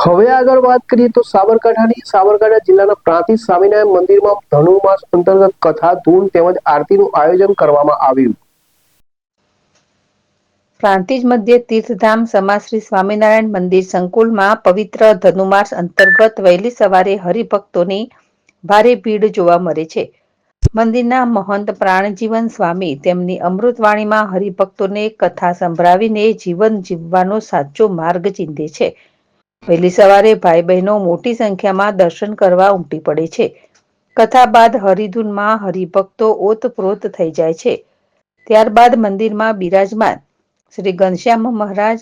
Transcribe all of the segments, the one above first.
હવે આગળ વાત કરીએ તો સાબરકાંઠા જિલ્લાના પ્રાંતિજ સ્વામિનારાયણ મંદિરમાં ધનુર્માસ અંતર્ગત કથા, ધૂન તેમજ આરતીનું આયોજન કરવામાં આવ્યું. પ્રાંતિજ મધ્ય તીર્થધામ સમાજ શ્રી સ્વામિનારાયણ મંદિર સંકુલમાં પવિત્ર ધનુર્માસ અંતર્ગત વહેલી સવારે હરિભક્તોની ભારે ભીડ જોવા મળે છે. મંદિરના મહંત પ્રાણજીવન સ્વામી તેમની અમૃતવાણીમાં હરિભક્તોને કથા સંભળાવીને જીવન જીવવાનો સાચો માર્ગ ચીંધે છે. વહેલી સવારે ભાઈ બહેનો મોટી સંખ્યામાં દર્શન કરવા ઉમટી પડે છે. કથા બાદ હરિધૂનમાં હરિભક્તો ઓતપ્રોત થઈ જાય છે. ત્યારબાદ મંદિરમાં બિરાજમાન શ્રી ઘનશ્યામ મહારાજ,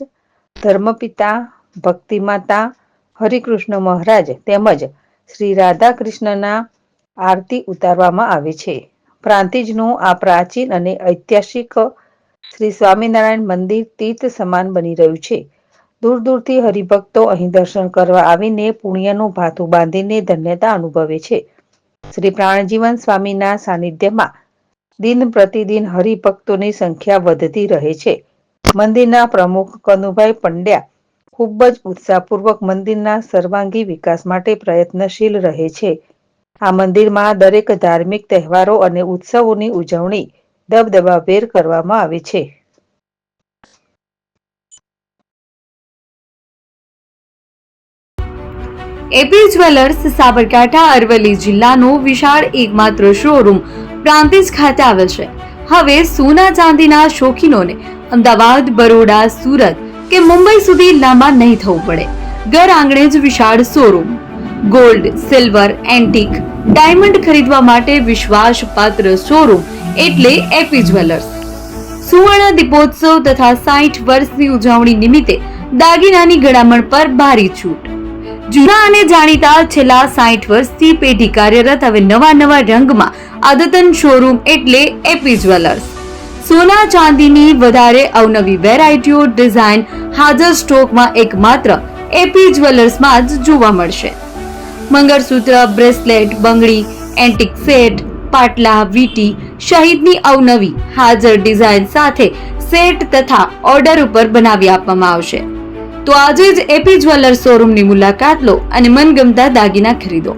ધર્મપિતા, ભક્તિમાતા, હરિકૃષ્ણ મહારાજ તેમજ શ્રી રાધા કૃષ્ણના આરતી ઉતારવામાં આવે છે. પ્રાંતિજનું આ પ્રાચીન અને ઐતિહાસિક શ્રી સ્વામિનારાયણ મંદિર તીર્થ સમાન બની રહ્યું છે. દૂર દૂરથી હરિભક્તો અહીં દર્શન કરવા આવીને પુણ્યનું ભાથું બાંધીને ધન્યતા અનુભવે છે. શ્રી પ્રાણજીવન સ્વામીના સાનિધ્યમાં દિન પ્રતિદિન હરિભક્તોની સંખ્યા વધતી રહે છે. મંદિરના પ્રમુખ કનુભાઈ પંડ્યા ખૂબ જ ઉત્સાહપૂર્વક મંદિરના સર્વાંગી વિકાસ માટે પ્રયત્નશીલ રહે છે. આ મંદિરમાં દરેક ધાર્મિક તહેવારો અને ઉત્સવોની ઉજવણી દબદબાભેર કરવામાં આવે છે. એપી જ્વેલર્સ સાબરકાંઠા અરવલ્લી જિલ્લાનું વિશાળ એકમાત્ર શોરૂમ પ્રાંતિજ ખાતે આવેલ છે. હવે સોના ચાંદીના શોખીનોને અમદાવાદ, બરોડા, સુરત કે મુંબઈ સુધી લાંબા નહીં થવું પડે. ઘર આંગણે જ વિશાળ showroom. Gold, silver, antique, diamond ખરીદવા માટે વિશ્વાસપાત્ર શોરૂમ એટલે એપી જ્વેલર્સ. સુવર્ણ દીપોત્સવ તથા 60 વર્ષની ઉજવણી નિમિત્તે દાગીનાની ગળામણ પર ભારી છૂટ. જૂના અને જાણીતા છેલ્લા 60 વર્ષથી પેઢી કાર્યરત હવે નવા રંગમાં અદ્યતન શોરૂમ એટલે એપી જ્વેલર્સ. સોના ચાંદીની વધારે અવનવી વેરાયટીઓ, ડિઝાઇન હાજર સ્ટોકમાં એકમાત્ર એપી જ્વેલર્સમાં જ જોવા મળશે. મંગળસૂત્ર, બ્રેસલેટ, બંગડી, એન્ટિક સેટ, પાટલા, વીટી સહિતની અવનવી હાજર ડિઝાઇન સાથે સેટ તથા ઓર્ડર ઉપર બનાવી આપવામાં આવશે. તો આજે જ એપી જ્વેલર્સ શોરૂમની મુલાકાત લો અને મનગમતા દાગીના ખરીદો.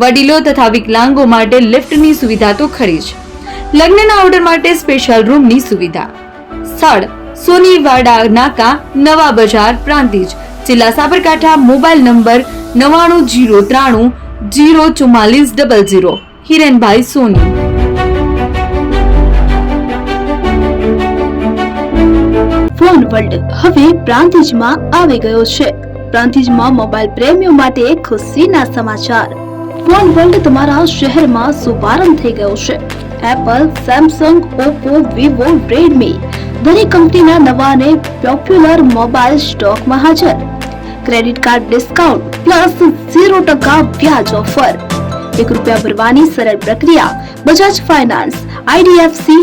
વડીલો તથા વિકલાંગો માટે લિફ્ટની સુવિધા તો ખરી જ. લગ્નના ઓર્ડર માટે સ્પેશિયલ રૂમની સુવિધા. સ્થળ સોનીવાડા નાકા, નવા બજાર, પ્રાંતિજ, જિલ્લા Sabarkantha. Mobile number 9903 04400. Hirenbhai Soni. Phone world હવે પ્રાંતિજમાં આવી ગયો છે. પ્રાંતિજમાં મોબાઈલ પ્રેમીઓ માટે ખુશીના સમાચાર. ફોન વર્લ્ડ તમારા શહેરમાં શુભારંભ થઈ ગયો છે. Apple, Samsung, Oppo, Vivo, Redmi દરેક કંપનીના નવા અને પોપ્યુલર મોબાઈલ સ્ટોકમાં હાજર. ક્રેડિટ કાર્ડ ડિસ્કાઉન્ટ પ્લસ 0% વ્યાજ ઓફર. ₹1 ભરવાની સરળ પ્રક્રિયા. બજાજ ફાઇનાન્સ, આઈડીએફસી,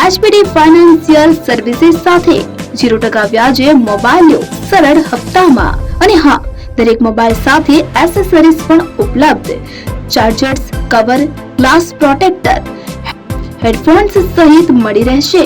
એચપીડી ફાઇનાન્સિયલ સર્વિસીસ સાથે 0% વ્યાજે મોબાઈલ લો સરળ હપ્તામાં. અને હા, દરેક મોબાઈલ સાથે એસેસરીઝ પણ ઉપલબ્ધ. Chargers, cover, glass protractor, headphones સહિત મળી રહેશે.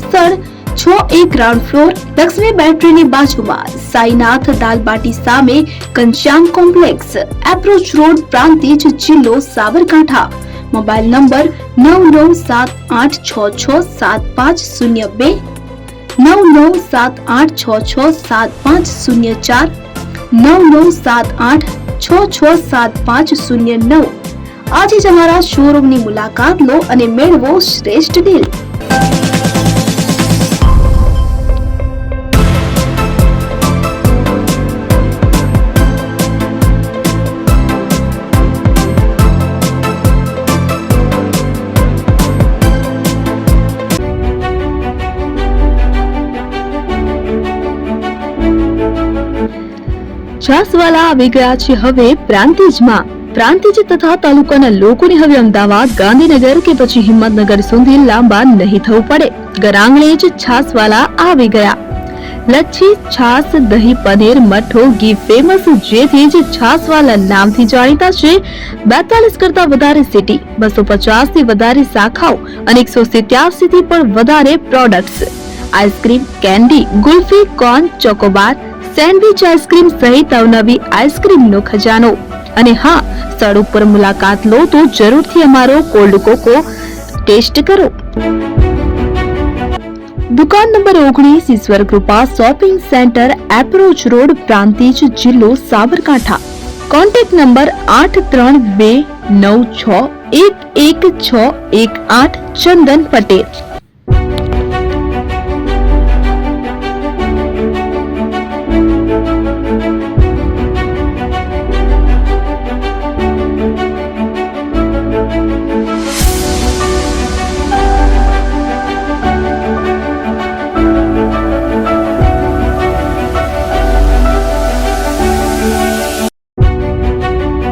સ્થળ 6A ગ્રાઉન્ડ ફ્લોર, લક્ષ્મી બેટરીની બાજુમાં, સાઈનાથ દાલબાટી સામે, Ghanshyam complex, approach road, Prantij, જિલ્લો સાબરકાંઠા. Mobile number 9978667502, 9978667504, 9978667509. આજે જ અમારા શોરૂમની મુલાકાત લો અને મેળવો શ્રેષ્ઠ ડીલ. છાસવાલા આવી ગયા છે હવે પ્રાંતિજમાં. પ્રાંતિજ તથા તાલુકાના લોકોને હવે અમદાવાદ, ગાંધીનગર કે પછી હિંમતનગર સુધી લાંબા નહીં થવું પડે. ઘર આંગણે જ છાસવાલા આવી ગયા. લચ્છી, છાસ, દહીં, પનીર, મઠ્ઠો, ઘી ફેમસ, જેથી જ છાસવાલા નામથી જાણીતા છે. 42 કરતા વધારે સિટી, 250 થી વધારે શાખાઓ અને 187 થી પણ વધારે products. Ice cream, candy, kulfi, corn, Chocobar, sandwich ice cream સહિત અવનવી આઈસ્ક્રીમનો ખજાનો. અને હા, સ્થળ ઉપર મુલાકાત લો તો જરૂરથી અમારો કોલ્ડ કોકો ટેસ્ટ કરો. દુકાન number 19, Ishwar Krupa shopping centre, approach road, Prantij, જિલ્લો સાબરકાંઠા. Contact number 8329611618. ચંદન પટેલ.